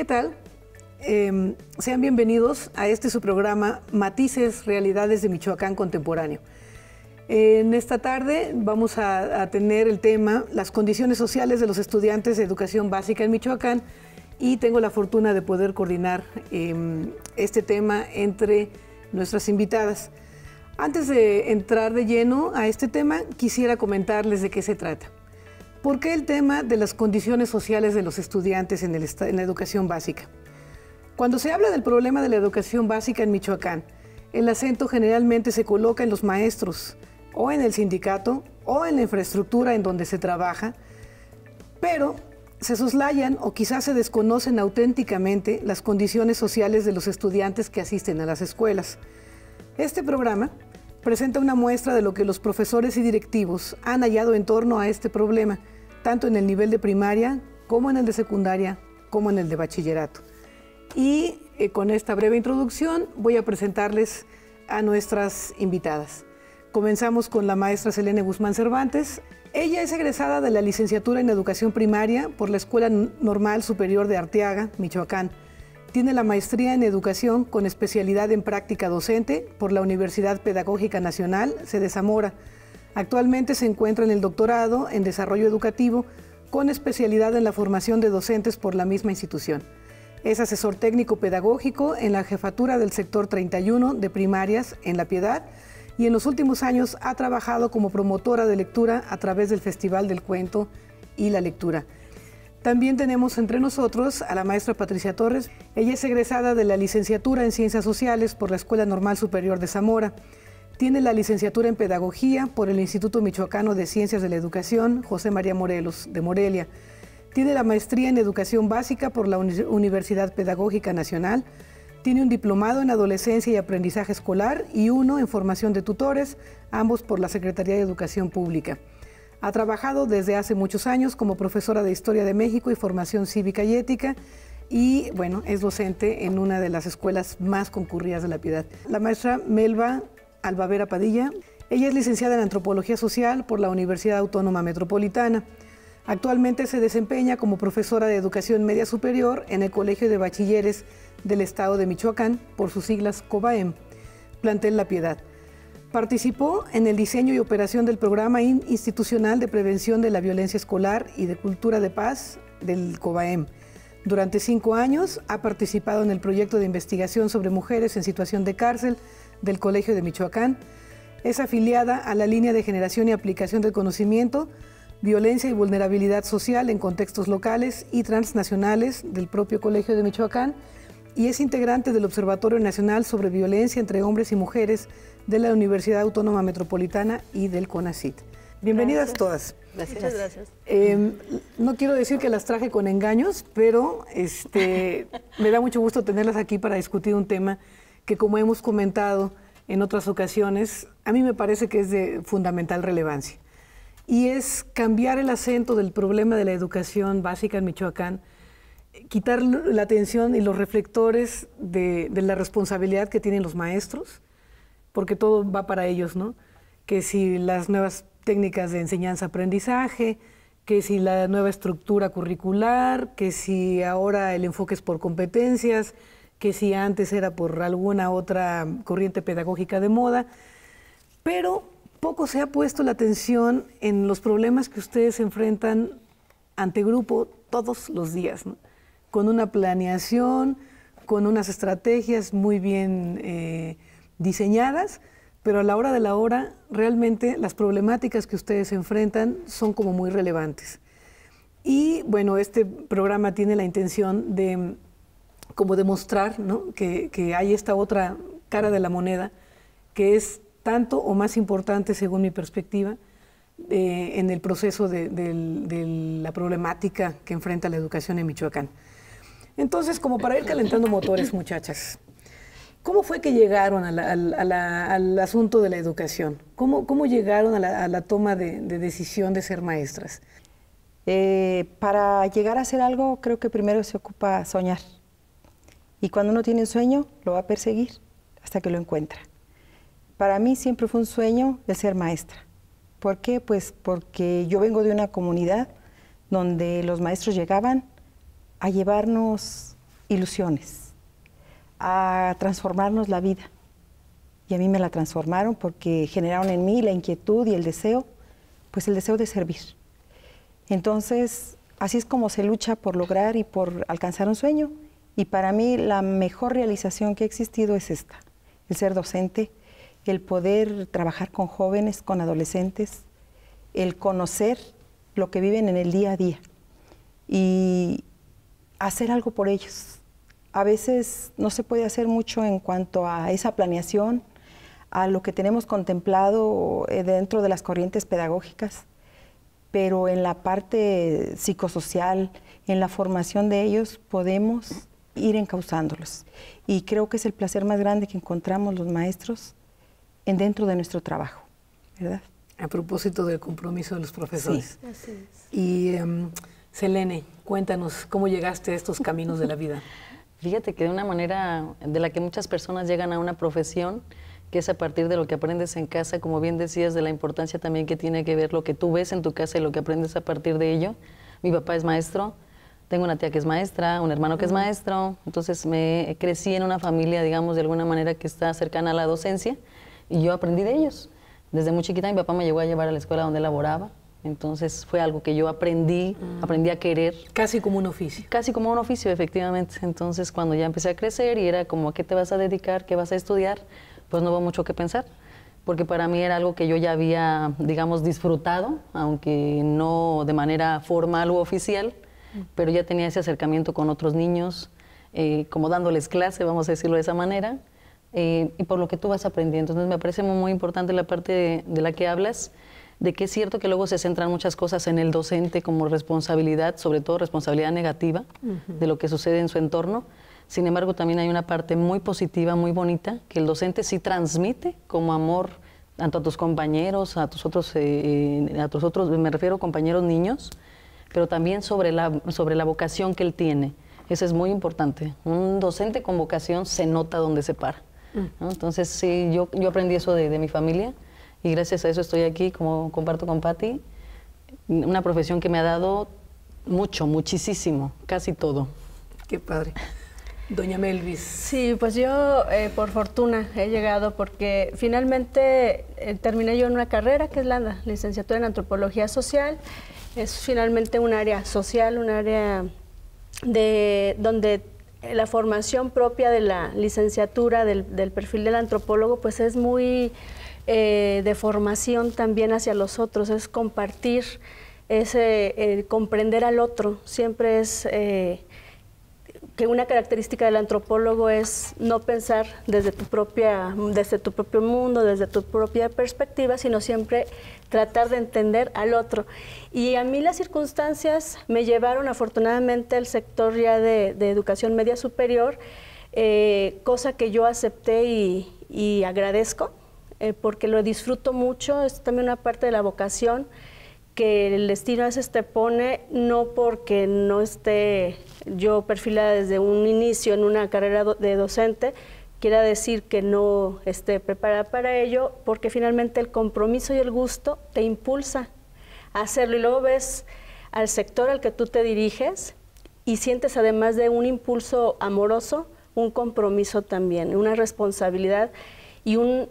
¿Qué tal? Sean bienvenidos a este su programa Matices, Realidades de Michoacán Contemporáneo. En esta tarde vamos a tener el tema las condiciones sociales de los estudiantes de educación básica en Michoacán y tengo la fortuna de poder coordinar este tema entre nuestras invitadas. Antes de entrar de lleno a este tema, quisiera comentarles de qué se trata. ¿Por qué el tema de las condiciones sociales de los estudiantes en la educación básica? Cuando se habla del problema de la educación básica en Michoacán, el acento generalmente se coloca en los maestros, o en el sindicato, o en la infraestructura en donde se trabaja, pero se soslayan o quizás se desconocen auténticamente las condiciones sociales de los estudiantes que asisten a las escuelas. Este programa presenta una muestra de lo que los profesores y directivos han hallado en torno a este problema, tanto en el nivel de primaria, como en el de secundaria, como en el de bachillerato. Y con esta breve introducción voy a presentarles a nuestras invitadas. Comenzamos con la maestra Selene Guzmán Cervantes. Ella es egresada de la licenciatura en Educación Primaria por la Escuela Normal Superior de Arteaga, Michoacán. Tiene la maestría en Educación con especialidad en Práctica Docente por la Universidad Pedagógica Nacional, sede Zamora. Actualmente se encuentra en el doctorado en Desarrollo Educativo con especialidad en la formación de docentes por la misma institución. Es asesor técnico pedagógico en la jefatura del sector 31 de primarias en La Piedad y en los últimos años ha trabajado como promotora de lectura a través del Festival del Cuento y la Lectura. También tenemos entre nosotros a la maestra Patricia Torres. Ella es egresada de la licenciatura en Ciencias Sociales por la Escuela Normal Superior de Zamora. Tiene la licenciatura en Pedagogía por el Instituto Michoacano de Ciencias de la Educación, José María Morelos, de Morelia. Tiene la maestría en Educación Básica por la Universidad Pedagógica Nacional. Tiene un diplomado en Adolescencia y Aprendizaje Escolar y uno en Formación de Tutores, ambos por la Secretaría de Educación Pública. Ha trabajado desde hace muchos años como profesora de Historia de México y Formación Cívica y Ética y, bueno, es docente en una de las escuelas más concurridas de La Piedad. La maestra Melba Albavera Padilla. Ella es licenciada en Antropología Social por la Universidad Autónoma Metropolitana. Actualmente se desempeña como profesora de Educación Media Superior en el Colegio de Bachilleres del Estado de Michoacán, por sus siglas COBAEM, plantel La Piedad. Participó en el diseño y operación del Programa Institucional de Prevención de la Violencia Escolar y de Cultura de Paz del COBAEM. Durante 5 años ha participado en el proyecto de investigación sobre mujeres en situación de cárcel del Colegio de Michoacán. Es afiliada a la línea de generación y aplicación del conocimiento, violencia y vulnerabilidad social en contextos locales y transnacionales del propio Colegio de Michoacán y es integrante del Observatorio Nacional sobre Violencia entre Hombres y Mujeres de la Universidad Autónoma Metropolitana y del CONACYT. Bienvenidas todas. Gracias. Muchas gracias. No quiero decir que las traje con engaños, pero me da mucho gusto tenerlas aquí para discutir un tema que, como hemos comentado en otras ocasiones, a mí me parece que es de fundamental relevancia. Y es cambiar el acento del problema de la educación básica en Michoacán, quitar la atención y los reflectores de la responsabilidad que tienen los maestros, porque todo va para ellos, ¿no? Que si las nuevas técnicas de enseñanza-aprendizaje, que si la nueva estructura curricular, que si ahora el enfoque es por competencias, que si antes era por alguna otra corriente pedagógica de moda, pero poco se ha puesto la atención en los problemas que ustedes enfrentan ante grupo todos los días, ¿no? Con una planeación, con unas estrategias muy bien diseñadas, pero a la hora de la hora, realmente las problemáticas que ustedes enfrentan son como muy relevantes. Y bueno, este programa tiene la intención de como demostrar, ¿no?, que hay esta otra cara de la moneda, que es tanto o más importante, según mi perspectiva, en el proceso de la problemática que enfrenta la educación en Michoacán. Entonces, como para ir calentando motores, muchachas, ¿cómo fue que llegaron al asunto de la educación? ¿Cómo llegaron a la toma de decisión de ser maestras? Para llegar a hacer algo, creo que primero se ocupa soñar. Y cuando uno tiene un sueño, lo va a perseguir hasta que lo encuentra. Para mí siempre fue un sueño el ser maestra. ¿Por qué? Pues porque yo vengo de una comunidad donde los maestros llegaban a llevarnos ilusiones, a transformarnos la vida. Y a mí me la transformaron porque generaron en mí la inquietud y el deseo, pues el deseo de servir. Entonces, así es como se lucha por lograr y por alcanzar un sueño. Y para mí la mejor realización que ha existido es esta, el ser docente, el poder trabajar con jóvenes, con adolescentes, el conocer lo que viven en el día a día y hacer algo por ellos. A veces no se puede hacer mucho en cuanto a esa planeación, a lo que tenemos contemplado dentro de las corrientes pedagógicas, pero en la parte psicosocial, en la formación de ellos, podemos ir encauzándolos. Y creo que es el placer más grande que encontramos los maestros dentro de nuestro trabajo, ¿verdad? A propósito del compromiso de los profesores. Sí. Así es. Y Selene, cuéntanos, ¿cómo llegaste a estos caminos de la vida? Fíjate que de una manera de la que muchas personas llegan a una profesión, que es a partir de lo que aprendes en casa, como bien decías, de la importancia también que tiene que ver lo que tú ves en tu casa y lo que aprendes a partir de ello. Mi papá es maestro, tengo una tía que es maestra, un hermano que es maestro, entonces me crecí en una familia, digamos, de alguna manera que está cercana a la docencia y yo aprendí de ellos. Desde muy chiquita mi papá me llegó a llevar a la escuela donde él laboraba, entonces fue algo que yo aprendí a querer. Casi como un oficio. Casi como un oficio, efectivamente. Entonces cuando ya empecé a crecer y era como, ¿a qué te vas a dedicar? ¿Qué vas a estudiar? Pues no hubo mucho que pensar, porque para mí era algo que yo ya había, digamos, disfrutado, aunque no de manera formal u oficial, pero ya tenía ese acercamiento con otros niños, como dándoles clase, vamos a decirlo de esa manera, y por lo que tú vas aprendiendo. Entonces me parece muy importante la parte de la que hablas, de que es cierto que luego se centran muchas cosas en el docente como responsabilidad, sobre todo responsabilidad negativa de lo que sucede en su entorno. Sin embargo, también hay una parte muy positiva, muy bonita, que el docente sí transmite como amor tanto a tus compañeros, a tus otros, me refiero compañeros niños, pero también sobre la vocación que él tiene. Eso es muy importante. Un docente con vocación se nota donde se para, ¿no? Entonces, sí, yo aprendí eso de mi familia y gracias a eso estoy aquí, como comparto con Pati, una profesión que me ha dado mucho, muchísimo, casi todo. Qué padre. Doña Melvis. Sí, pues yo por fortuna he llegado porque finalmente terminé yo en una carrera que es la licenciatura en Antropología Social. Es finalmente un área social, un área donde la formación propia de la licenciatura, del perfil del antropólogo, pues es muy de formación también hacia los otros, es compartir, es comprender al otro. Siempre es que una característica del antropólogo es no pensar desde tu propio mundo, desde tu propia perspectiva, sino siempre tratar de entender al otro. Y a mí las circunstancias me llevaron afortunadamente al sector ya de educación media superior, cosa que yo acepté y agradezco, porque lo disfruto mucho, es también una parte de la vocación que el destino a veces te pone, no porque no esté yo perfilada desde un inicio en una carrera de docente, quiera decir que no esté preparada para ello, porque finalmente el compromiso y el gusto te impulsa a hacerlo. Y luego ves al sector al que tú te diriges y sientes, además de un impulso amoroso, un compromiso también, una responsabilidad y un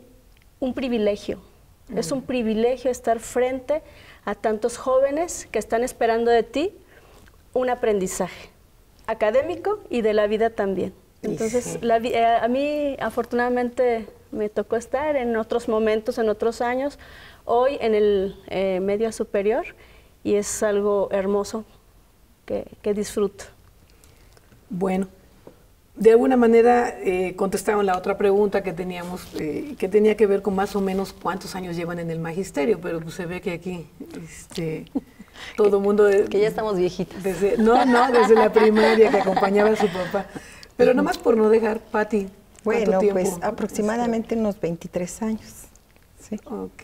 privilegio. Es un privilegio estar frente a tantos jóvenes que están esperando de ti un aprendizaje académico y de la vida también. Entonces, sí. A mí afortunadamente me tocó estar en otros momentos, en otros años, hoy en el medio superior, y es algo hermoso que disfruto. Bueno, de alguna manera contestaron la otra pregunta que teníamos, que tenía que ver con más o menos cuántos años llevan en el magisterio, pero pues se ve que aquí todo el mundo... Que ya estamos viejitas. Desde la primaria que acompañaba a su papá. Pero nomás por no dejar, Pati, ¿cuánto bueno, tiempo? Pues aproximadamente unos 23 años. Sí. Ok.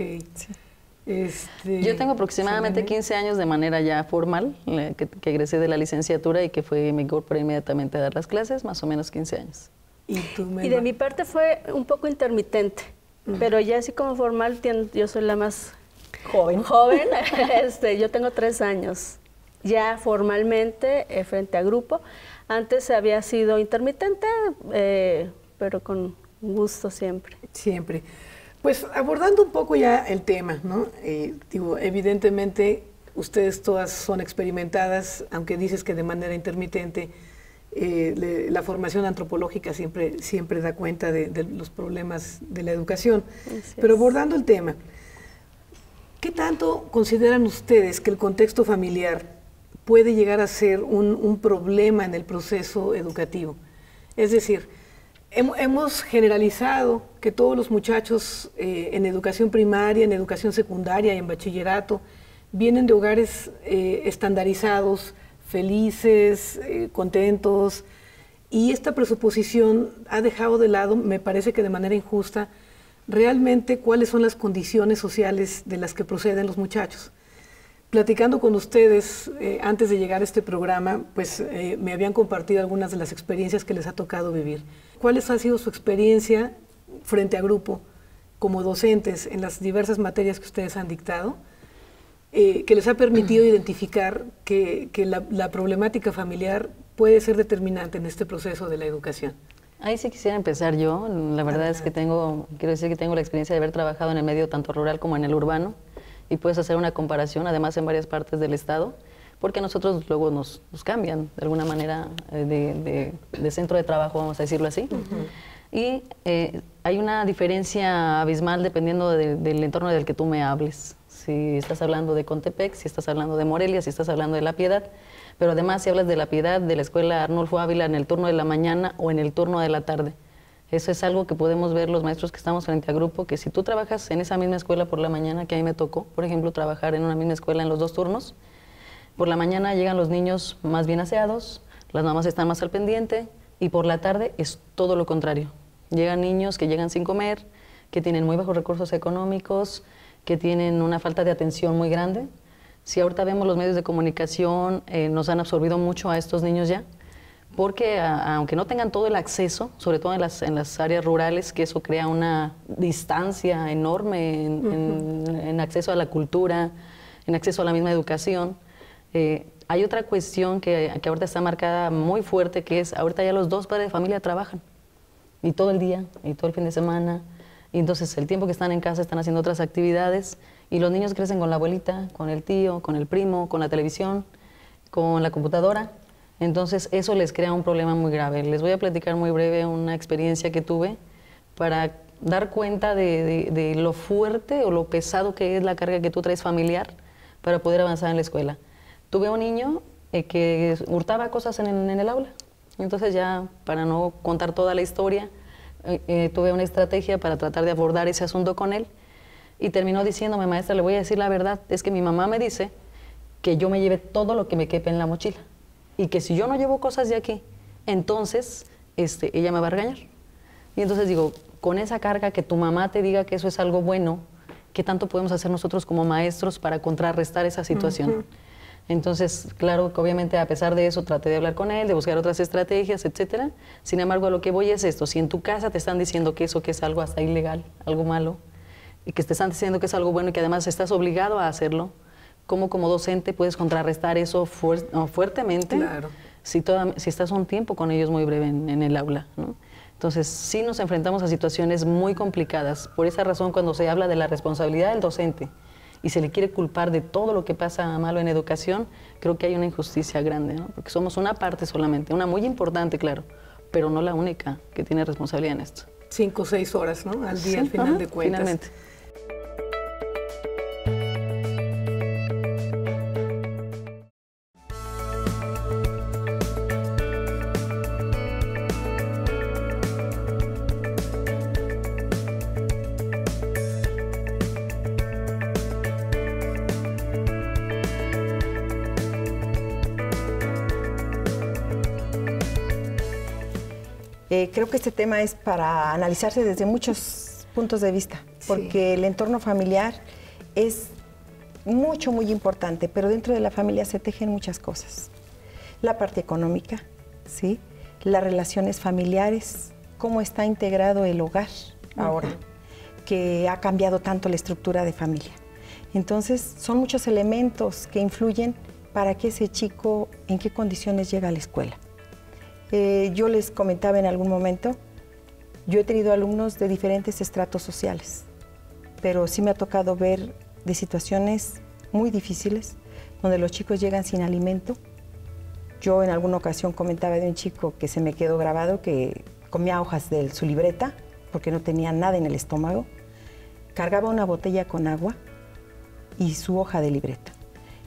Sí. Yo tengo aproximadamente 15 años de manera ya formal, que egresé de la licenciatura y que me incorporé inmediatamente a dar las clases, más o menos 15 años. ¿Y tú, Melba? Y de mi parte fue un poco intermitente, pero ya así como formal, yo soy la más joven. Yo tengo 3 años. ya formalmente frente a grupo. Antes había sido intermitente, pero con gusto siempre. Siempre. Pues abordando un poco ya el tema, ¿no? Digo, evidentemente ustedes todas son experimentadas, aunque dices que de manera intermitente. La formación antropológica siempre da cuenta de los problemas de la educación. Pero abordando el tema, ¿qué tanto consideran ustedes que el contexto familiar puede llegar a ser un problema en el proceso educativo? Es decir, hemos generalizado que todos los muchachos en educación primaria, en educación secundaria y en bachillerato vienen de hogares estandarizados, felices, contentos, y esta presuposición ha dejado de lado, me parece que de manera injusta, realmente cuáles son las condiciones sociales de las que proceden los muchachos. Platicando con ustedes antes de llegar a este programa, pues me habían compartido algunas de las experiencias que les ha tocado vivir. ¿Cuál ha sido su experiencia frente a grupo como docentes en las diversas materias que ustedes han dictado? Que les ha permitido identificar que la problemática familiar puede ser determinante en este proceso de la educación. Ahí sí quisiera empezar yo. La verdad es que quiero decir que tengo la experiencia de haber trabajado en el medio tanto rural como en el urbano, y puedes hacer una comparación, además en varias partes del estado, porque a nosotros luego nos cambian de alguna manera de centro de trabajo, vamos a decirlo así. Y hay una diferencia abismal dependiendo del entorno del que tú me hables. Si estás hablando de Contepec, si estás hablando de Morelia, si estás hablando de La Piedad, pero además si hablas de La Piedad, de la escuela Arnulfo Ávila en el turno de la mañana o en el turno de la tarde. Eso es algo que podemos ver los maestros que estamos frente a grupo, que si tú trabajas en esa misma escuela por la mañana, que a mí me tocó, por ejemplo, trabajar en una misma escuela en los 2 turnos, por la mañana llegan los niños más bien aseados, las mamás están más al pendiente, y por la tarde es todo lo contrario. Llegan niños que llegan sin comer, que tienen muy bajos recursos económicos, que tienen una falta de atención muy grande. Si ahorita vemos los medios de comunicación, nos han absorbido mucho a estos niños ya, porque aunque no tengan todo el acceso, sobre todo en las áreas rurales, que eso crea una distancia enorme en acceso a la cultura, en acceso a la misma educación. Hay otra cuestión que ahorita está marcada muy fuerte, que es ahorita ya los 2 padres de familia trabajan, y todo el día, y todo el fin de semana. Y entonces el tiempo que están en casa están haciendo otras actividades, y los niños crecen con la abuelita, con el tío, con el primo, con la televisión, con la computadora. Entonces eso les crea un problema muy grave. Les voy a platicar muy breve una experiencia que tuve para dar cuenta de lo fuerte o lo pesado que es la carga que tú traes familiar para poder avanzar en la escuela. Tuve un niño que hurtaba cosas en el aula. Entonces ya, para no contar toda la historia, tuve una estrategia para tratar de abordar ese asunto con él, y terminó diciéndome: maestra, le voy a decir la verdad, es que mi mamá me dice que yo me lleve todo lo que me quepe en la mochila, y que si yo no llevo cosas de aquí, entonces ella me va a regañar. Y entonces digo, con esa carga, que tu mamá te diga que eso es algo bueno, ¿qué tanto podemos hacer nosotros como maestros para contrarrestar esa situación? Entonces, claro que obviamente a pesar de eso traté de hablar con él, de buscar otras estrategias, etcétera. Sin embargo, a lo que voy es esto: si en tu casa te están diciendo que eso que es algo hasta ilegal, algo malo, y que te están diciendo que es algo bueno y que además estás obligado a hacerlo, ¿cómo como docente puedes contrarrestar eso fuertemente? Claro. Si estás un tiempo con ellos muy breve en el aula, ¿no? Entonces, sí nos enfrentamos a situaciones muy complicadas. Por esa razón, cuando se habla de la responsabilidad del docente y se le quiere culpar de todo lo que pasa malo en educación, creo que hay una injusticia grande, ¿no? Porque somos una parte solamente, una muy importante, claro, pero no la única que tiene responsabilidad en esto. 5 o 6 horas, ¿no? Al día, Sí, al final de cuentas. Finalmente. Creo que este tema es para analizarse desde muchos puntos de vista, porque el entorno familiar es muy importante, pero dentro de la familia se tejen muchas cosas. La parte económica, ¿sí? Las relaciones familiares, cómo está integrado el hogar ahora, que ha cambiado tanto la estructura de familia. Entonces, son muchos elementos que influyen para que ese chico, en qué condiciones llega a la escuela. Yo les comentaba en algún momento, yo he tenido alumnos de diferentes estratos sociales, pero sí me ha tocado ver de situaciones muy difíciles, donde los chicos llegan sin alimento. Yo en alguna ocasión comentaba de un chico que se me quedó grabado, que comía hojas de su libreta, porque no tenía nada en el estómago, cargaba una botella con agua y su hoja de libreta.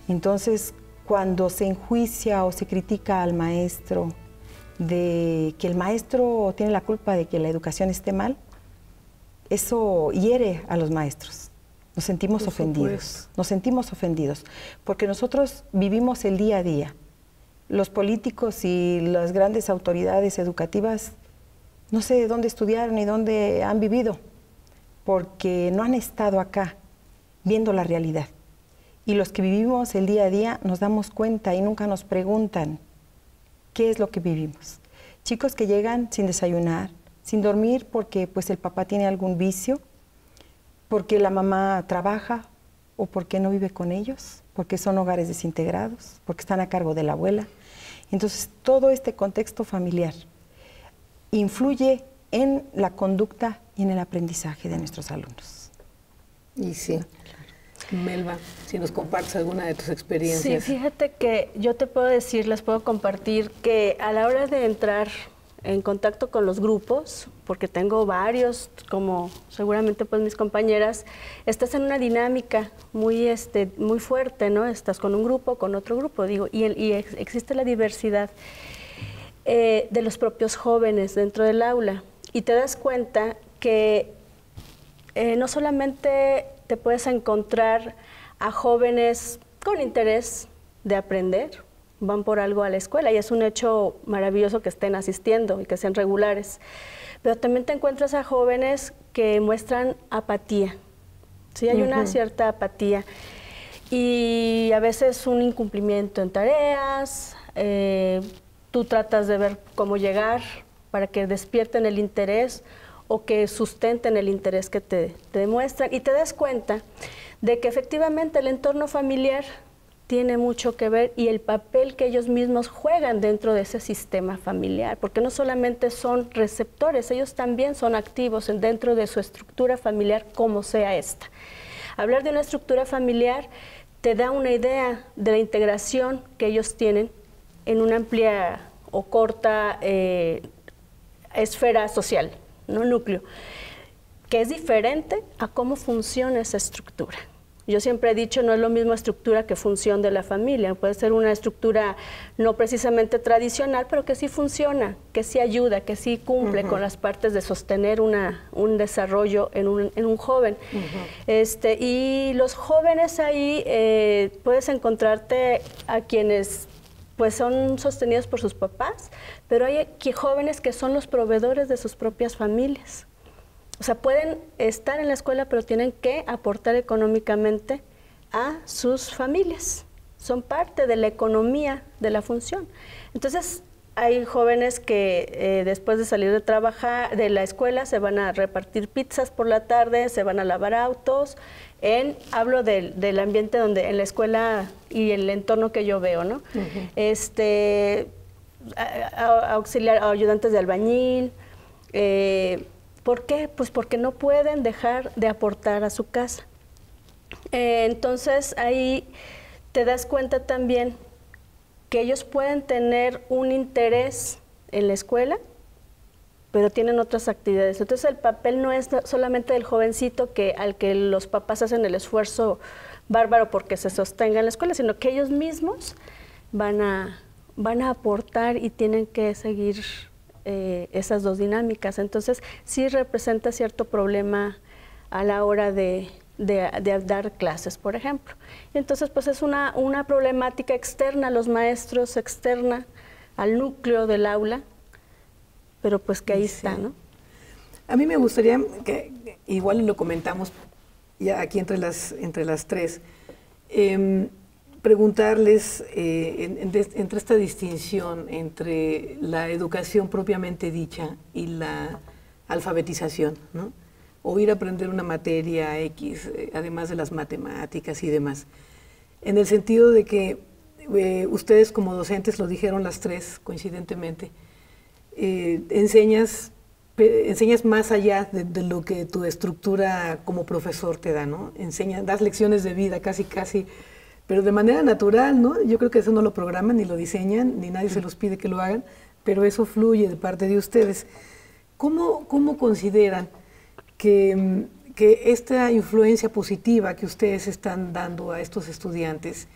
Entonces, cuando se enjuicia o se critica al maestro de que el maestro tiene la culpa de que la educación esté mal, eso hiere a los maestros. Nos sentimos ofendidos, porque nosotros vivimos el día a día. Los políticos y las grandes autoridades educativas no sé de dónde estudiaron ni dónde han vivido, porque no han estado acá viendo la realidad. Y los que vivimos el día a día nos damos cuenta y nunca nos preguntan qué es lo que vivimos. Chicos que llegan sin desayunar, sin dormir porque pues el papá tiene algún vicio, porque la mamá trabaja o porque no vive con ellos, porque son hogares desintegrados, porque están a cargo de la abuela. Entonces, todo este contexto familiar influye en la conducta y en el aprendizaje de nuestros alumnos. Y sí. Melba, si nos compartes alguna de tus experiencias. Sí, fíjate que yo te puedo decir, les puedo compartir que a la hora de entrar en contacto con los grupos, porque tengo varios, como seguramente pues mis compañeras, estás en una dinámica muy fuerte, ¿no? Estás con un grupo, con otro grupo, digo, y existe la diversidad de los propios jóvenes dentro del aula, y te das cuenta que no solamente te puedes encontrar a jóvenes con interés de aprender, van por algo a la escuela y es un hecho maravilloso que estén asistiendo y que sean regulares, pero también te encuentras a jóvenes que muestran apatía, ¿sí? Hay una cierta apatía y a veces un incumplimiento en tareas, tú tratas de ver cómo llegar para que despierten el interés o que sustenten el interés que te demuestran, y te das cuenta de que efectivamente el entorno familiar tiene mucho que ver y el papel que ellos mismos juegan dentro de ese sistema familiar, porque no solamente son receptores, ellos también son activos dentro de su estructura familiar, como sea esta. Hablar de una estructura familiar te da una idea de la integración que ellos tienen en una amplia o corta esfera social, no núcleo, que es diferente a cómo funciona esa estructura. Yo siempre he dicho, no es lo mismo estructura que función de la familia. Puede ser una estructura no precisamente tradicional, pero que sí funciona, que sí ayuda, que sí cumple con las partes de sostener un desarrollo en un joven. Y los jóvenes ahí puedes encontrarte a quienes pues son sostenidos por sus papás, pero hay jóvenes que son los proveedores de sus propias familias. O sea, pueden estar en la escuela, pero tienen que aportar económicamente a sus familias. Son parte de la economía de la función. Entonces, hay jóvenes que después de salir de trabajar, de la escuela, se van a repartir pizzas por la tarde, se van a lavar autos. Hablo del ambiente donde en la escuela y el entorno que yo veo, ¿no? Auxiliar, ayudantes de albañil. ¿Por qué? Pues porque no pueden dejar de aportar a su casa. Entonces ahí te das cuenta también que ellos pueden tener un interés en la escuela, pero tienen otras actividades. Entonces el papel no es solamente del jovencito al que los papás hacen el esfuerzo bárbaro porque se sostenga en la escuela, sino que ellos mismos van a aportar y tienen que seguir esas dos dinámicas. Entonces sí representa cierto problema a la hora de dar clases, por ejemplo. Entonces pues es una problemática externa a los maestros, externa al núcleo del aula, pero pues que ahí está, ¿no? A mí me gustaría que, igual lo comentamos ya aquí entre las tres, preguntarles entre esta distinción entre la educación propiamente dicha y la alfabetización, ¿no? O ir a aprender una materia X, además de las matemáticas y demás, en el sentido de que ustedes como docentes, lo dijeron las tres coincidentemente, enseñas más allá de lo que tu estructura como profesor te da, ¿no? Das lecciones de vida casi, pero de manera natural, ¿no? Yo creo que eso no lo programan, ni lo diseñan, ni nadie se los pide que lo hagan, pero eso fluye de parte de ustedes. ¿Cómo consideran que esta influencia positiva que ustedes están dando a estos estudiantes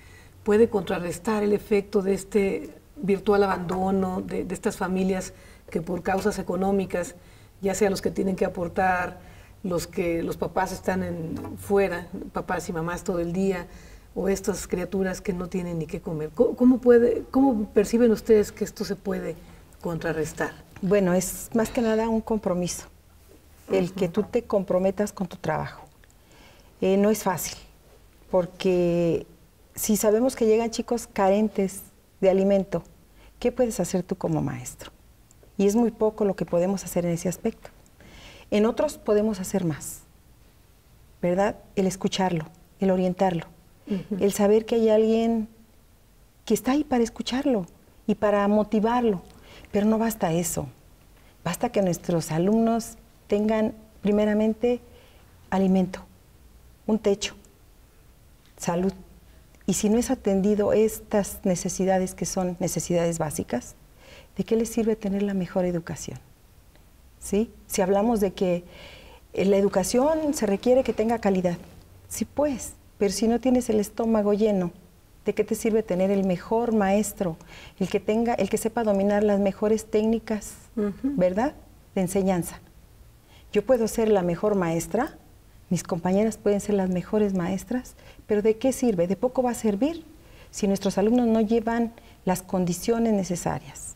puede contrarrestar el efecto de este virtual abandono de estas familias que por causas económicas, ya sea los que tienen que aportar, los papás están fuera, papás y mamás todo el día, o estas criaturas que no tienen ni qué comer? ¿Cómo perciben ustedes que esto se puede contrarrestar? Bueno, es más que nada un compromiso, el que tú te comprometas con tu trabajo. No es fácil, porque si sabemos que llegan chicos carentes de alimento, ¿qué puedes hacer tú como maestro? Y es muy poco lo que podemos hacer en ese aspecto. En otros podemos hacer más, ¿verdad? El escucharlo, el orientarlo, el saber que hay alguien que está ahí para escucharlo y para motivarlo. Pero no basta eso, basta que nuestros alumnos tengan primeramente alimento, un techo, salud. Y si no es atendido estas necesidades que son necesidades básicas, ¿de qué les sirve tener la mejor educación? ¿Sí? Si hablamos de que la educación se requiere que tenga calidad, sí pues, pero si no tienes el estómago lleno, ¿de qué te sirve tener el mejor maestro, el que sepa dominar las mejores técnicas, ¿verdad?, de enseñanza? Yo puedo ser la mejor maestra, mis compañeras pueden ser las mejores maestras, pero ¿de qué sirve? De poco va a servir si nuestros alumnos no llevan las condiciones necesarias.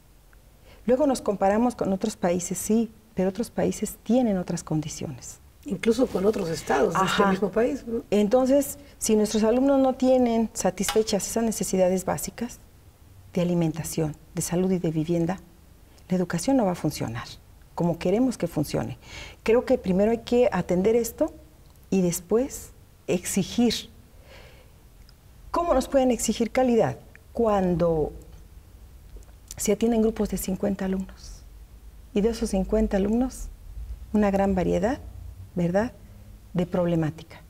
Luego nos comparamos con otros países, sí, pero otros países tienen otras condiciones. Incluso con otros estados de este mismo país, ¿no? Entonces, si nuestros alumnos no tienen satisfechas esas necesidades básicas de alimentación, de salud y de vivienda, la educación no va a funcionar como queremos que funcione. Creo que primero hay que atender esto y después exigir. ¿Cómo nos pueden exigir calidad? Cuando se atienden grupos de 50 alumnos y de esos 50 alumnos una gran variedad, ¿verdad?, de problemática.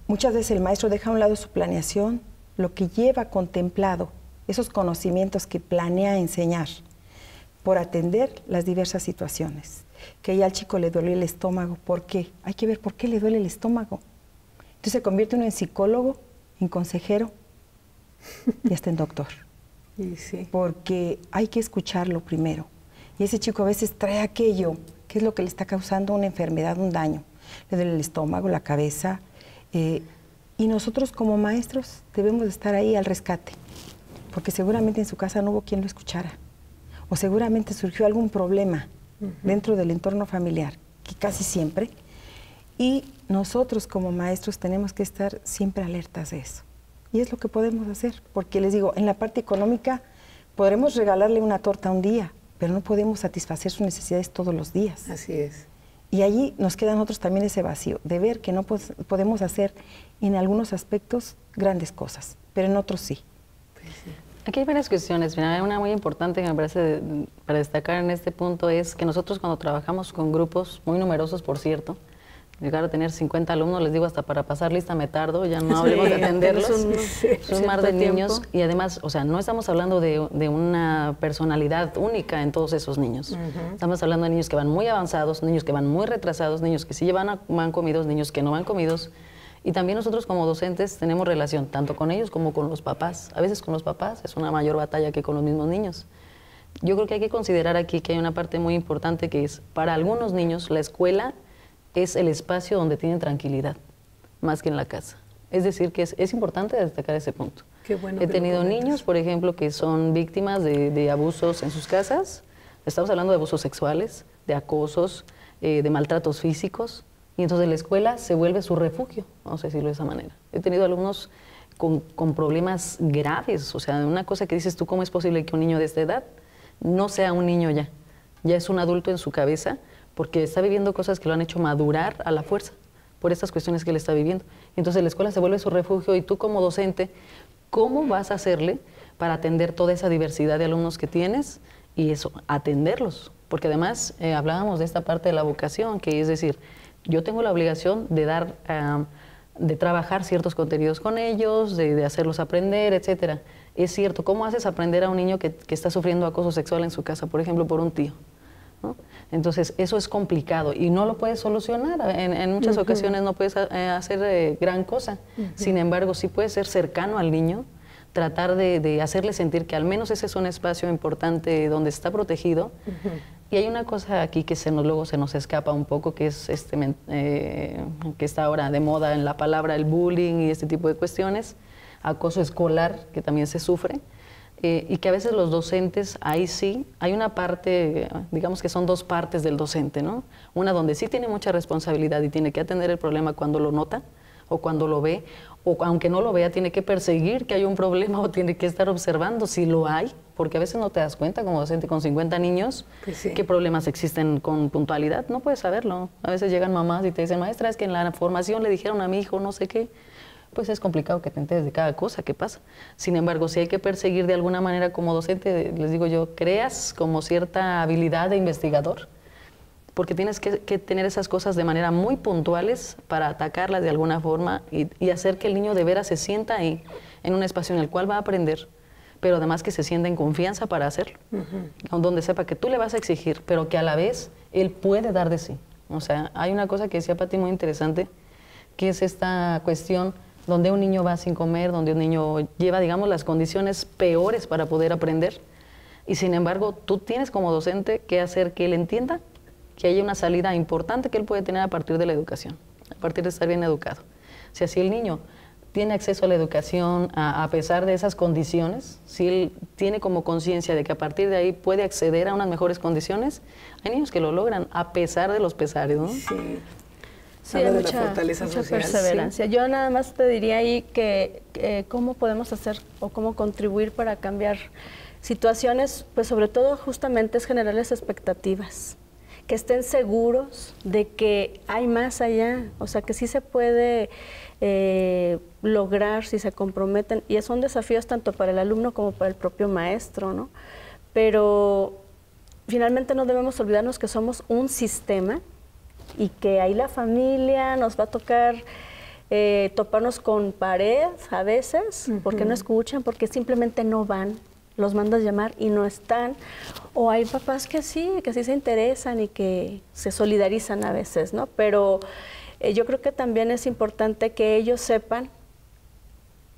Muchas veces el maestro deja a un lado su planeación, lo que lleva contemplado, esos conocimientos que planea enseñar, por atender las diversas situaciones. Que ya al chico le duele el estómago, ¿por qué? Hay que ver por qué le duele el estómago. Entonces se convierte uno en psicólogo, en consejero y hasta en doctor. Y sí. Porque hay que escucharlo primero. Y ese chico a veces trae aquello, que es lo que le está causando una enfermedad, un daño. Le duele el estómago, la cabeza. Y nosotros como maestros debemos de estar ahí al rescate. Porque seguramente en su casa no hubo quien lo escuchara. O seguramente surgió algún problema dentro del entorno familiar, que casi siempre. Y nosotros como maestros tenemos que estar siempre alertas de eso. Y es lo que podemos hacer. Porque les digo, en la parte económica podremos regalarle una torta un día, pero no podemos satisfacer sus necesidades todos los días. Así es. Y allí nos queda a nosotros también ese vacío, de ver que no podemos hacer en algunos aspectos grandes cosas, pero en otros sí. Pues sí. Aquí hay varias cuestiones. Mira, una muy importante que me parece para destacar en este punto es que nosotros cuando trabajamos con grupos muy numerosos, por cierto, llegar a tener 50 alumnos, les digo, hasta para pasar lista me tardo, ya no hablemos de atenderlos, es un mar de niños y además, o sea, no estamos hablando de una personalidad única en todos esos niños. Estamos hablando de niños que van muy avanzados, niños que van muy retrasados, niños que sí van comidos, niños que no van comidos. Y también nosotros como docentes tenemos relación tanto con ellos como con los papás. A veces con los papás es una mayor batalla que con los mismos niños. Yo creo que hay que considerar aquí que hay una parte muy importante que es, para algunos niños, la escuela es el espacio donde tienen tranquilidad, más que en la casa. Es decir, que es importante destacar ese punto. Qué bueno. He tenido niños, por ejemplo, que son víctimas de abusos en sus casas. Estamos hablando de abusos sexuales, de acosos, de maltratos físicos. Y entonces la escuela se vuelve su refugio, vamos a decirlo de esa manera. He tenido alumnos con problemas graves, o sea, una cosa que dices tú, ¿cómo es posible que un niño de esta edad no sea un niño ya? Ya es un adulto en su cabeza porque está viviendo cosas que lo han hecho madurar a la fuerza por estas cuestiones que él está viviendo. Entonces la escuela se vuelve su refugio y tú como docente ¿Cómo vas a hacerle para atender toda esa diversidad de alumnos que tienes y eso, atenderlos? Porque además hablábamos de esta parte de la vocación, que es decir, yo tengo la obligación de dar, de trabajar ciertos contenidos con ellos, de hacerlos aprender, etcétera. Es cierto, ¿cómo haces aprender a un niño que está sufriendo acoso sexual en su casa, por ejemplo, por un tío? ¿No? Entonces, eso es complicado y no lo puedes solucionar. En muchas ocasiones no puedes hacer gran cosa. Sin embargo, sí puedes ser cercano al niño, tratar de hacerle sentir que al menos ese es un espacio importante donde está protegido. Y hay una cosa aquí que luego se nos escapa un poco, que es que está ahora de moda en la palabra, el bullying y este tipo de cuestiones, acoso escolar, que también se sufre. Y que a veces los docentes, ahí sí, hay una parte, digamos que son dos partes del docente, ¿no? Una donde sí tiene mucha responsabilidad y tiene que atender el problema cuando lo nota o cuando lo ve, o aunque no lo vea, tiene que perseguir que hay un problema o tiene que estar observando si lo hay, porque a veces no te das cuenta como docente con 50 niños Pues sí. qué problemas existen con puntualidad, no puedes saberlo. A veces llegan mamás y te dicen, maestra, es que en la formación le dijeron a mi hijo no sé qué. Pues es complicado que te enteres de cada cosa que pasa. Sin embargo, si hay que perseguir de alguna manera como docente, les digo yo, creas como cierta habilidad de investigador, porque tienes que tener esas cosas de manera muy puntuales para atacarlas de alguna forma y hacer que el niño de veras se sienta ahí, en un espacio en el cual va a aprender, pero además que se sienta en confianza para hacerlo, donde sepa que tú le vas a exigir, pero que a la vez él puede dar de sí. O sea, hay una cosa que decía Pati muy interesante, que es esta cuestión donde un niño va sin comer, donde un niño lleva, digamos, las condiciones peores para poder aprender. Y sin embargo, tú tienes como docente que hacer que él entienda que hay una salida importante que él puede tener a partir de la educación, a partir de estar bien educado. O sea, si el niño tiene acceso a la educación a pesar de esas condiciones, si él tiene como conciencia de que a partir de ahí puede acceder a unas mejores condiciones, hay niños que lo logran a pesar de los pesares, ¿no? Sí. Sí, Habla hay de mucha, la fortaleza mucha social. perseverancia. Sí. Yo nada más te diría ahí que cómo podemos hacer o cómo contribuir para cambiar situaciones, pues sobre todo justamente es generarles expectativas, que estén seguros de que hay más allá, o sea, que sí se puede lograr si se comprometen, y son desafíos tanto para el alumno como para el propio maestro, ¿no? Pero finalmente no debemos olvidarnos que somos un sistema y que ahí la familia nos va a tocar toparnos con pared a veces, porque no escuchan, porque simplemente no van, los mandas llamar y no están, o hay papás que sí se interesan y que se solidarizan a veces, ¿no? Pero yo creo que también es importante que ellos sepan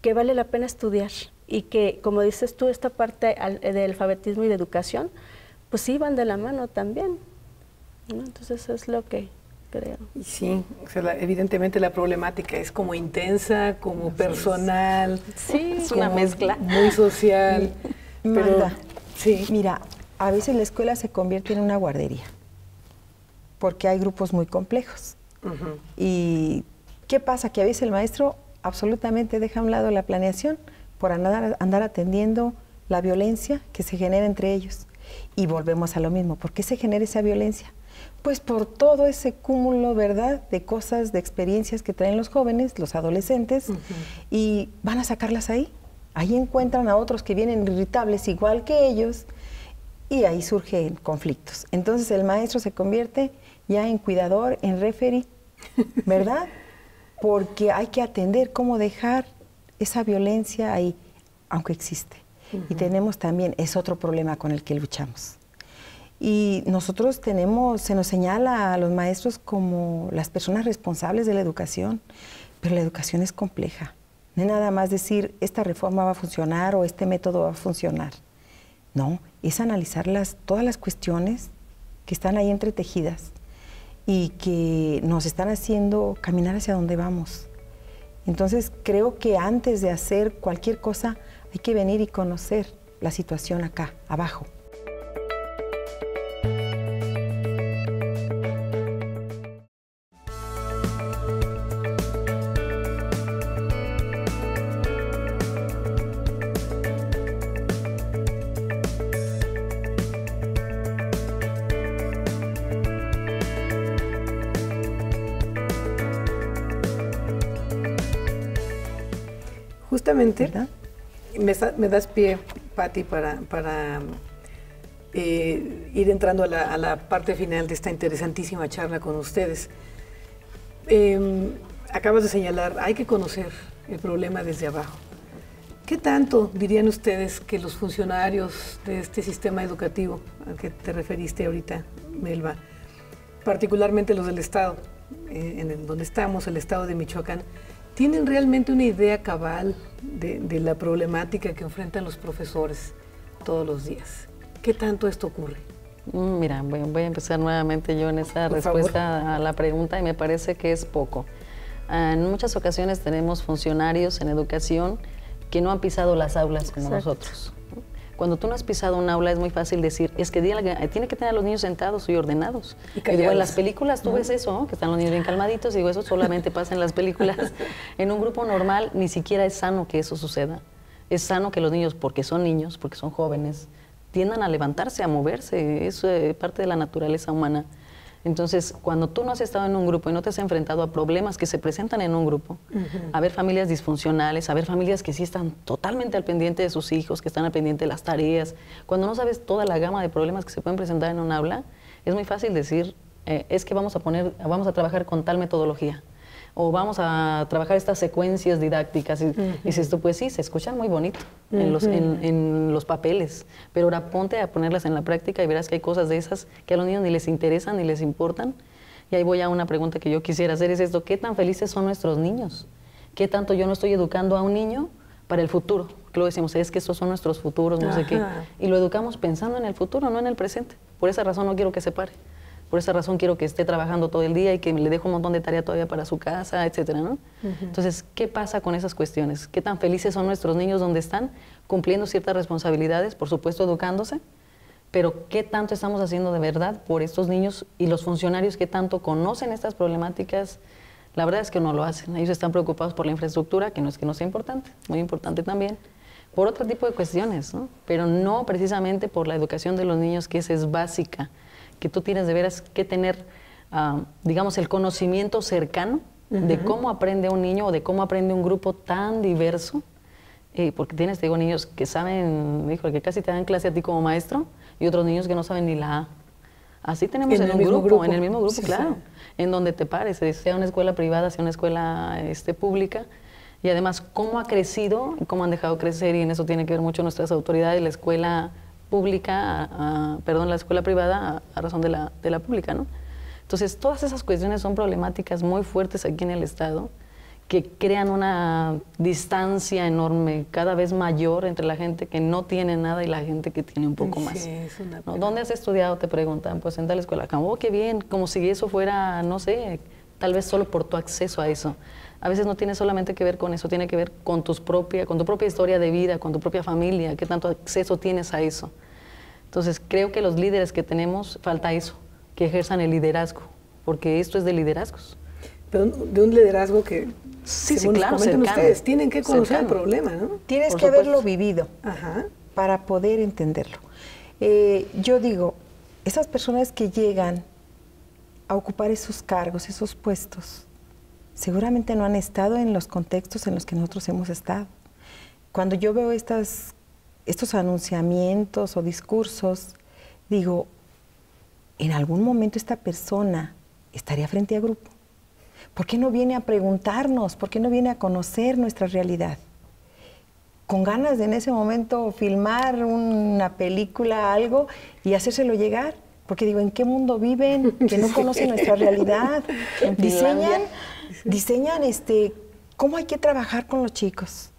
que vale la pena estudiar y que, como dices tú, esta parte de alfabetismo y de educación, pues sí van de la mano también, ¿no? Entonces es lo que creo. Y sí, o sea, evidentemente la problemática es como intensa, como personal. Sí, es una mezcla. Muy social. Pero, Magda, sí. mira, a veces la escuela se convierte en una guardería, porque hay grupos muy complejos. ¿Y qué pasa? Que a veces el maestro absolutamente deja a un lado la planeación por andar atendiendo la violencia que se genera entre ellos. Y volvemos a lo mismo. ¿Por qué se genera esa violencia? Pues por todo ese cúmulo, ¿verdad?, de cosas, de experiencias que traen los jóvenes, los adolescentes, y van a sacarlas ahí. Ahí encuentran a otros que vienen irritables igual que ellos, y ahí surgen conflictos. Entonces el maestro se convierte ya en cuidador, en referee, ¿verdad? Porque hay que atender cómo dejar esa violencia ahí, aunque existe. Y tenemos también, es otro problema con el que luchamos. Y nosotros se nos señala a los maestros como las personas responsables de la educación, pero la educación es compleja. No es nada más decir, esta reforma va a funcionar o este método va a funcionar. No, es analizar todas las cuestiones que están ahí entretejidas y que nos están haciendo caminar hacia donde vamos. Entonces, creo que antes de hacer cualquier cosa, hay que venir y conocer la situación acá, abajo. Justamente, ¿Verdad? me das pie, Patti, para ir entrando a la parte final de esta interesantísima charla con ustedes. Acabas de señalar, hay que conocer el problema desde abajo. ¿Qué tanto dirían ustedes que los funcionarios de este sistema educativo al que te referiste ahorita, Melba, particularmente los del Estado, donde estamos, el Estado de Michoacán, tienen realmente una idea cabal de la problemática que enfrentan los profesores todos los días? ¿Qué tanto esto ocurre? Mira, voy a empezar nuevamente yo en esa respuesta a la pregunta y me parece que es poco. En muchas ocasiones tenemos funcionarios en educación que no han pisado las aulas como nosotros. Cuando tú no has pisado un aula es muy fácil decir, es que tiene que tener a los niños sentados y ordenados. Y digo, en las películas tú ves eso, ¿no? Que están los niños bien calmaditos, y digo, eso solamente pasa en las películas. En un grupo normal ni siquiera es sano que eso suceda. Es sano que los niños, porque son jóvenes, tiendan a levantarse, a moverse, es parte de la naturaleza humana. Entonces, cuando tú no has estado en un grupo y no te has enfrentado a problemas que se presentan en un grupo, a ver familias disfuncionales, a ver familias que sí están totalmente al pendiente de sus hijos, que están al pendiente de las tareas, cuando no sabes toda la gama de problemas que se pueden presentar en un aula, es muy fácil decir, es que vamos a trabajar con tal metodología, o vamos a trabajar estas secuencias didácticas. Y dices tú, pues sí, se escuchan muy bonito en los papeles, pero ahora ponte a ponerlas en la práctica y verás que hay cosas de esas que a los niños ni les interesan ni les importan. Y ahí voy a una pregunta que yo quisiera hacer, es esto: ¿qué tan felices son nuestros niños? ¿Qué tanto yo no estoy educando a un niño para el futuro? Que luego decimos, es que estos son nuestros futuros, no sé qué. Y lo educamos pensando en el futuro, no en el presente. Por esa razón no quiero que se pare. Por esa razón quiero que esté trabajando todo el día y que le dejo un montón de tarea todavía para su casa, etcétera, ¿no? Entonces, ¿qué pasa con esas cuestiones? ¿Qué tan felices son nuestros niños donde están cumpliendo ciertas responsabilidades, por supuesto educándose? Pero ¿qué tanto estamos haciendo de verdad por estos niños? Y los funcionarios, ¿qué tanto conocen estas problemáticas? La verdad es que no lo hacen. Ellos están preocupados por la infraestructura, que no sea importante, muy importante también, por otro tipo de cuestiones, ¿no? Pero no precisamente por la educación de los niños, que esa es básica, que tú tienes de veras que tener, digamos, el conocimiento cercano de cómo aprende un niño o de cómo aprende un grupo tan diverso, porque tienes, te digo, niños que saben, que casi te dan clase a ti como maestro, y otros niños que no saben ni la A. Así tenemos en el mismo grupo, sí, claro, sí. En donde te pares, sea una escuela privada, sea una escuela pública, y además cómo ha crecido, cómo han dejado crecer, y en eso tiene que ver mucho nuestras autoridades, la escuela pública, la escuela privada a razón de la pública, ¿no? Entonces, todas esas cuestiones son problemáticas muy fuertes aquí en el Estado, que crean una distancia enorme, cada vez mayor, entre la gente que no tiene nada y la gente que tiene un poco más. Sí, es una ¿No? ¿Dónde has estudiado? Te preguntan, pues en tal escuela. Oh, qué bien, como si eso fuera, no sé, tal vez solo por tu acceso a eso. A veces no tiene solamente que ver con eso, tiene que ver con tu propia historia de vida, con tu propia familia, qué tanto acceso tienes a eso. Entonces, creo que los líderes que tenemos, falta eso, que ejerzan el liderazgo, porque esto es de liderazgos. Pero de un liderazgo que, sí, claro, cercano, ustedes, tienen que conocer el problema, ¿no? Tienes que haberlo vivido para poder entenderlo. Yo digo, esas personas que llegan a ocupar esos cargos, esos puestos, seguramente no han estado en los contextos en los que nosotros hemos estado. Cuando yo veo estos anunciamientos o discursos, digo, en algún momento esta persona estaría frente a grupo. ¿Por qué no viene a preguntarnos? ¿Por qué no viene a conocer nuestra realidad? Con ganas de en ese momento filmar una película, algo, y hacérselo llegar. Porque digo, ¿en qué mundo viven? Que no conocen nuestra realidad. Diseñan cómo hay que trabajar con los chicos.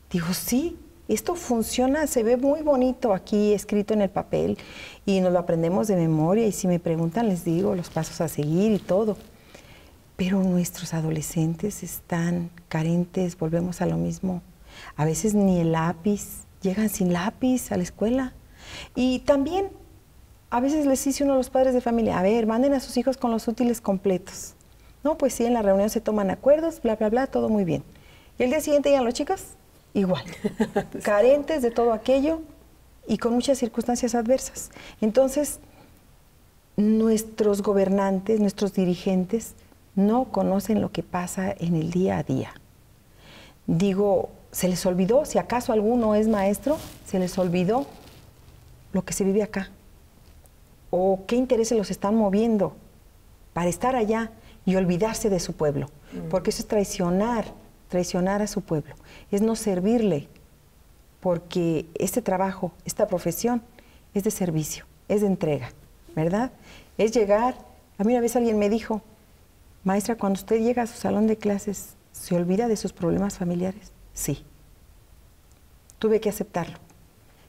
Digo, sí, esto funciona, se ve muy bonito aquí escrito en el papel y nos lo aprendemos de memoria, y si me preguntan les digo los pasos a seguir y todo. Pero nuestros adolescentes están carentes, volvemos a lo mismo. A veces ni el lápiz, llegan sin lápiz a la escuela. Y también a veces les dice uno a los padres de familia, a ver, manden a sus hijos con los útiles completos. No, pues sí, en la reunión se toman acuerdos, bla, bla, bla, todo muy bien. Y el día siguiente llegan los chicos, igual, carentes de todo aquello y con muchas circunstancias adversas. Entonces, nuestros gobernantes, nuestros dirigentes, no conocen lo que pasa en el día a día. Digo, se les olvidó, si acaso alguno es maestro, se les olvidó lo que se vive acá. O qué intereses los están moviendo para estar allá y olvidarse de su pueblo. Porque eso es traicionar a su pueblo. Es no servirle, porque este trabajo, esta profesión, es de servicio, es de entrega, ¿verdad? Es llegar, a mí una vez alguien me dijo, maestra, cuando usted llega a su salón de clases, ¿se olvida de sus problemas familiares? Sí. Tuve que aceptarlo.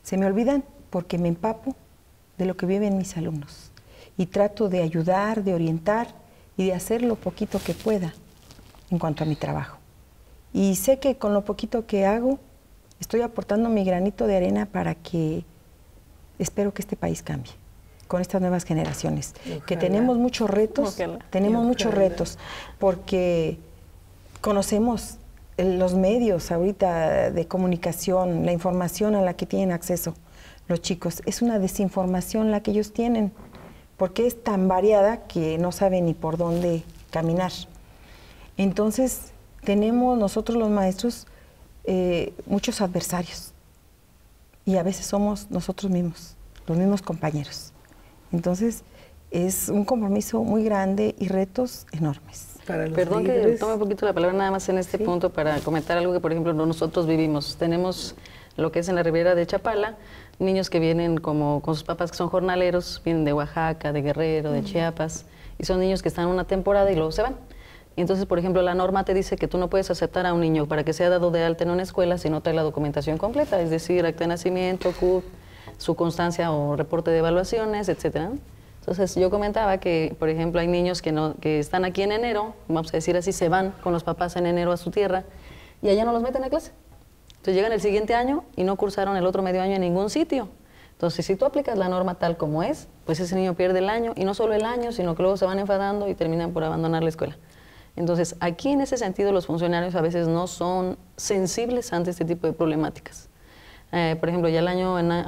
Se me olvidan porque me empapo de lo que viven mis alumnos y trato de ayudar, de orientar y de hacer lo poquito que pueda en cuanto a mi trabajo. Y sé que con lo poquito que hago, estoy aportando mi granito de arena para que espero que este país cambie con estas nuevas generaciones. Ojalá. Que tenemos muchos retos, muchos retos, porque conocemos los medios ahorita de comunicación, la información a la que tienen acceso los chicos. Es una desinformación la que ellos tienen, porque es tan variada que no saben ni por dónde caminar. Entonces, tenemos nosotros los maestros muchos adversarios y a veces somos nosotros mismos, los mismos compañeros. Entonces, es un compromiso muy grande y retos enormes. Perdón líderes. Que tome un poquito la palabra nada más en este punto para comentar algo que, por ejemplo, nosotros vivimos. Tenemos lo que es en la Ribera de Chapala, niños que vienen como con sus papás que son jornaleros, vienen de Oaxaca, de Guerrero, de Chiapas, y son niños que están una temporada y luego se van. Y entonces, por ejemplo, la norma te dice que tú no puedes aceptar a un niño para que sea dado de alta en una escuela si no trae la documentación completa, es decir, acta de nacimiento, CUP, su constancia o reporte de evaluaciones, etcétera. Entonces, yo comentaba que, por ejemplo, hay niños que están aquí en enero, vamos a decir así, se van con los papás en enero a su tierra y allá no los meten a clase. Entonces, llegan el siguiente año y no cursaron el otro medio año en ningún sitio. Entonces, si tú aplicas la norma tal como es, pues ese niño pierde el año, y no solo el año, sino que luego se van enfadando y terminan por abandonar la escuela. Entonces, aquí en ese sentido los funcionarios a veces no son sensibles ante este tipo de problemáticas. Por ejemplo, ya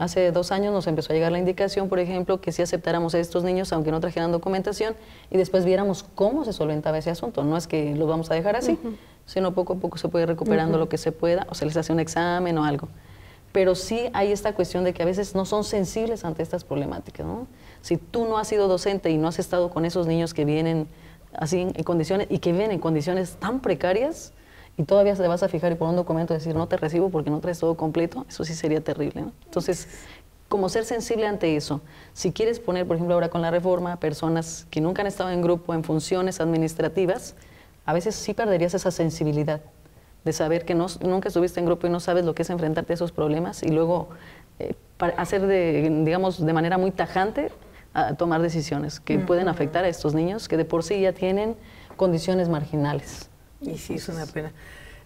hace 2 años nos empezó a llegar la indicación, por ejemplo, que si aceptáramos a estos niños, aunque no trajeran documentación, y después viéramos cómo se solventaba ese asunto. No es que los vamos a dejar así, sino poco a poco se puede ir recuperando lo que se pueda, o se les hace un examen o algo. Pero sí hay esta cuestión de que a veces no son sensibles ante estas problemáticas, ¿no? Si tú no has sido docente y no has estado con esos niños que vienen así en condiciones, y que vienen en condiciones tan precarias, y todavía te vas a fijar y por un documento decir no te recibo porque no traes todo completo, eso sí sería terrible, ¿no? Entonces, como ser sensible ante eso. Si quieres poner, por ejemplo, ahora con la reforma, personas que nunca han estado en grupo, en funciones administrativas, a veces sí perderías esa sensibilidad de saber que nunca estuviste en grupo y no sabes lo que es enfrentarte a esos problemas y luego hacer, digamos, de manera muy tajante, a tomar decisiones que pueden afectar a estos niños que de por sí ya tienen condiciones marginales. Y sí, es una pena.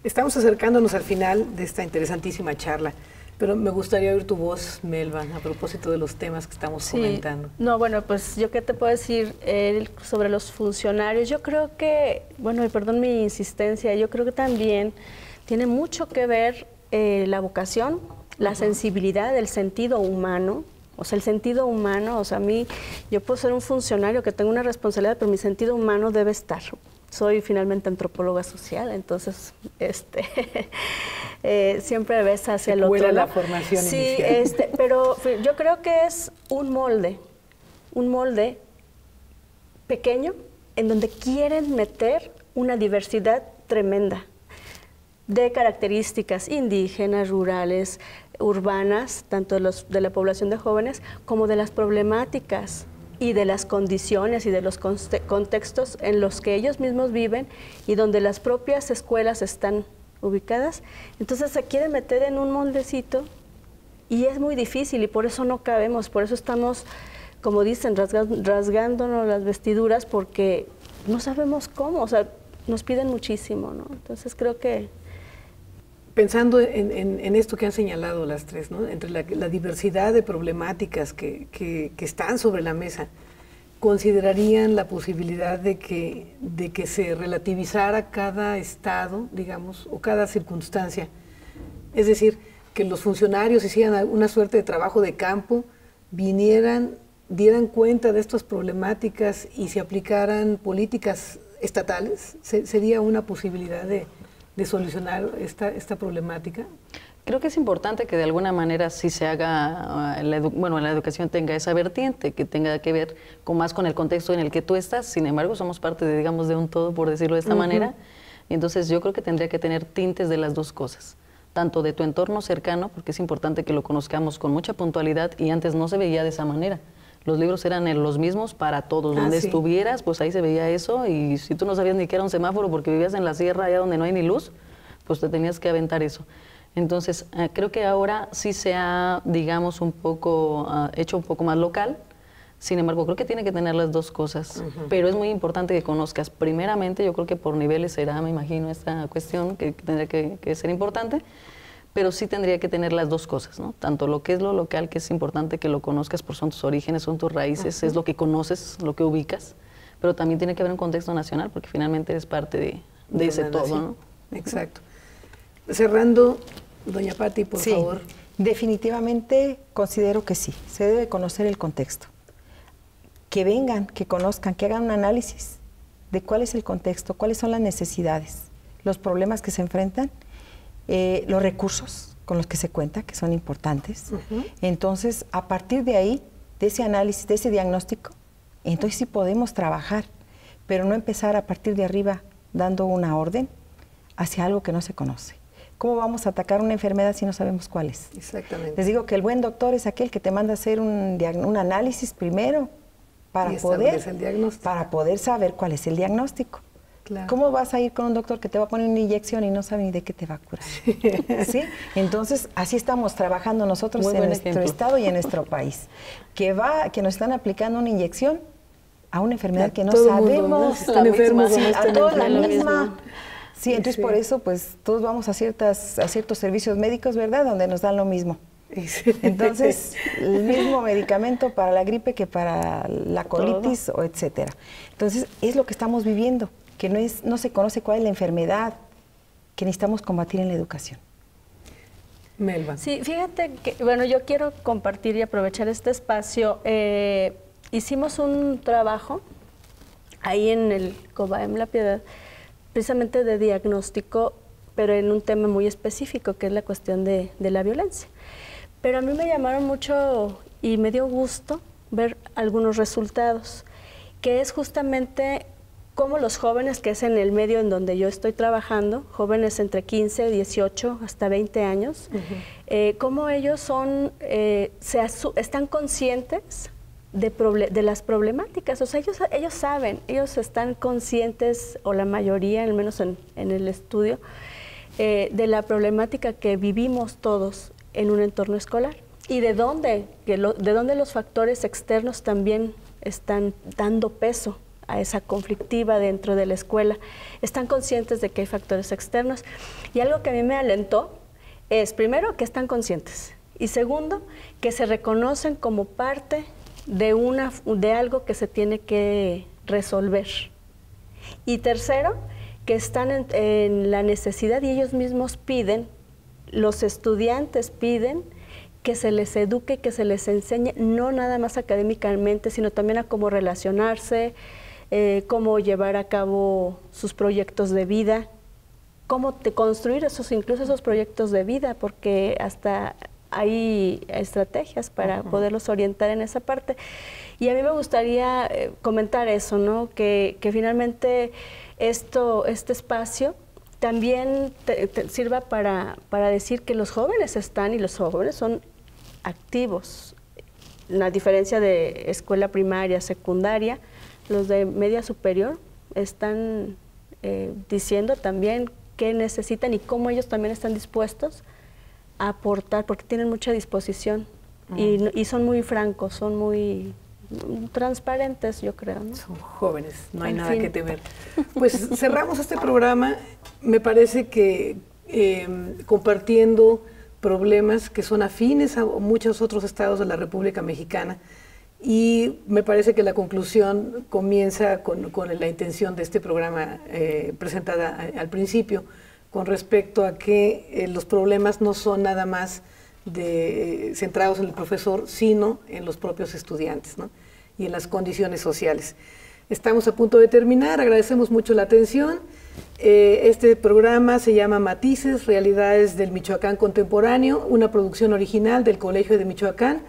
Estamos acercándonos al final de esta interesantísima charla, pero me gustaría oír tu voz, Melba, a propósito de los temas que estamos comentando. No, bueno, pues yo qué te puedo decir sobre los funcionarios. Yo creo que, bueno, y perdón mi insistencia, yo creo que también tiene mucho que ver la vocación, la sensibilidad, el sentido humano. O sea, el sentido humano, o sea, a mí, yo puedo ser un funcionario que tengo una responsabilidad, pero mi sentido humano debe estar. Soy finalmente antropóloga social, entonces siempre ves hacia el otro lado. La formación sí, inicial. Pero yo creo que es un molde pequeño en donde quieren meter una diversidad tremenda de características indígenas, rurales, urbanas, tanto de la población de jóvenes como de las problemáticas y de las condiciones y de los contextos en los que ellos mismos viven y donde las propias escuelas están ubicadas. Entonces se quieren meter en un moldecito y es muy difícil y por eso no cabemos, por eso estamos, como dicen, rasgándonos las vestiduras porque no sabemos cómo, o sea, nos piden muchísimo, ¿no? Entonces creo que... Pensando en esto que han señalado las tres, ¿no? Entre la diversidad de problemáticas que están sobre la mesa, ¿considerarían la posibilidad de que se relativizara cada estado, digamos, o cada circunstancia? Es decir, que los funcionarios hicieran una suerte de trabajo de campo, dieran cuenta de estas problemáticas y se aplicaran políticas estatales. ¿Sería una posibilidad de de solucionar esta problemática? Creo que es importante que de alguna manera sí se haga, la educación tenga esa vertiente, que tenga que ver más con el contexto en el que tú estás. Sin embargo, somos parte de, digamos, de un todo, por decirlo de esta manera. Entonces, yo creo que tendría que tener tintes de las dos cosas. Tanto de tu entorno cercano, porque es importante que lo conozcamos con mucha puntualidad, y antes no se veía de esa manera. Los libros eran los mismos para todos. Donde estuvieras, pues ahí se veía eso, y si tú no sabías ni qué era un semáforo porque vivías en la sierra, allá donde no hay ni luz, pues te tenías que aventar eso. Entonces, creo que ahora sí se ha, digamos, hecho un poco más local. Sin embargo, creo que tiene que tener las dos cosas. Pero es muy importante que conozcas. Primeramente, yo creo que por niveles será, me imagino, esta cuestión que tendría que ser importante. Pero sí tendría que tener las dos cosas, ¿no? Tanto lo que es lo local, que es importante que lo conozcas, porque son tus orígenes, son tus raíces, es lo que conoces, lo que ubicas. Pero también tiene que haber un contexto nacional, porque finalmente eres parte de ese todo, ¿no? Exacto. Cerrando, doña Pati, por favor. Definitivamente considero que sí, se debe conocer el contexto. Que vengan, que conozcan, que hagan un análisis de cuál es el contexto, cuáles son las necesidades, los problemas que se enfrentan, los recursos con los que se cuenta, que son importantes. Entonces, a partir de ahí, de ese análisis, de ese diagnóstico, entonces sí podemos trabajar, pero no empezar a partir de arriba dando una orden hacia algo que no se conoce. ¿Cómo vamos a atacar una enfermedad si no sabemos cuál es? Exactamente. Les digo que el buen doctor es aquel que te manda a hacer un análisis primero para poder saber cuál es el diagnóstico. Claro. ¿Cómo vas a ir con un doctor que te va a poner una inyección y no sabe ni de qué te va a curar? ¿Sí? Entonces, así estamos trabajando nosotros en nuestro estado y en nuestro país. Que nos están aplicando una inyección a una enfermedad que no sabemos. Están enfermos, a todos la misma. Sí, entonces por eso pues todos vamos a ciertos servicios médicos, ¿verdad? Donde nos dan lo mismo. Entonces, el mismo medicamento para la gripe que para la colitis o etcétera. Entonces, es lo que estamos viviendo, que no se conoce cuál es la enfermedad que necesitamos combatir en la educación. Melba. Sí, fíjate que, bueno, yo quiero compartir y aprovechar este espacio. Hicimos un trabajo ahí en el COBAEM La Piedad, precisamente de diagnóstico, pero en un tema muy específico, que es la cuestión de la violencia. Pero a mí me llamaron mucho y me dio gusto ver algunos resultados, que es justamente cómo los jóvenes, que es en el medio en donde yo estoy trabajando, jóvenes entre 15, 18 hasta 20 años, cómo ellos están conscientes de las problemáticas. O sea, ellos saben, ellos están conscientes, o la mayoría, al menos en el estudio, de la problemática que vivimos todos en un entorno escolar y de dónde los factores externos también están dando peso a esa conflictiva dentro de la escuela. Están conscientes de que hay factores externos, y algo que a mí me alentó es, primero, que están conscientes, y segundo, que se reconocen como parte de algo que se tiene que resolver, y tercero, que están en la necesidad, y ellos mismos piden, los estudiantes piden que se les eduque, que se les enseñe, no nada más académicamente, sino también a cómo relacionarse, cómo llevar a cabo sus proyectos de vida, cómo construir incluso esos proyectos de vida, porque hasta hay estrategias para poderlos orientar en esa parte. Y a mí me gustaría comentar eso, ¿no? Que finalmente este espacio también sirva para decir que los jóvenes y los jóvenes son activos. La diferencia de escuela primaria, secundaria, los de media superior están diciendo también qué necesitan y cómo ellos también están dispuestos a aportar, porque tienen mucha disposición y son muy francos, son muy transparentes, yo creo, ¿no? Son jóvenes, no hay nada que temer. Pues cerramos este programa, me parece que compartiendo problemas que son afines a muchos otros estados de la República Mexicana, y me parece que la conclusión comienza con la intención de este programa presentada al principio, con respecto a que los problemas no son nada más centrados en el profesor, sino en los propios estudiantes, ¿no? Y en las condiciones sociales. Estamos a punto de terminar, agradecemos mucho la atención. Este programa se llama Matices, Realidades del Michoacán Contemporáneo, una producción original del Colegio de Michoacán,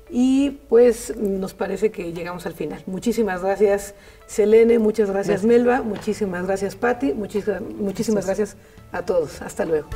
y pues nos parece que llegamos al final. Muchísimas gracias, Selene, muchas gracias, Melba, muchísimas gracias, Patti, muchísimas gracias a todos. Hasta luego.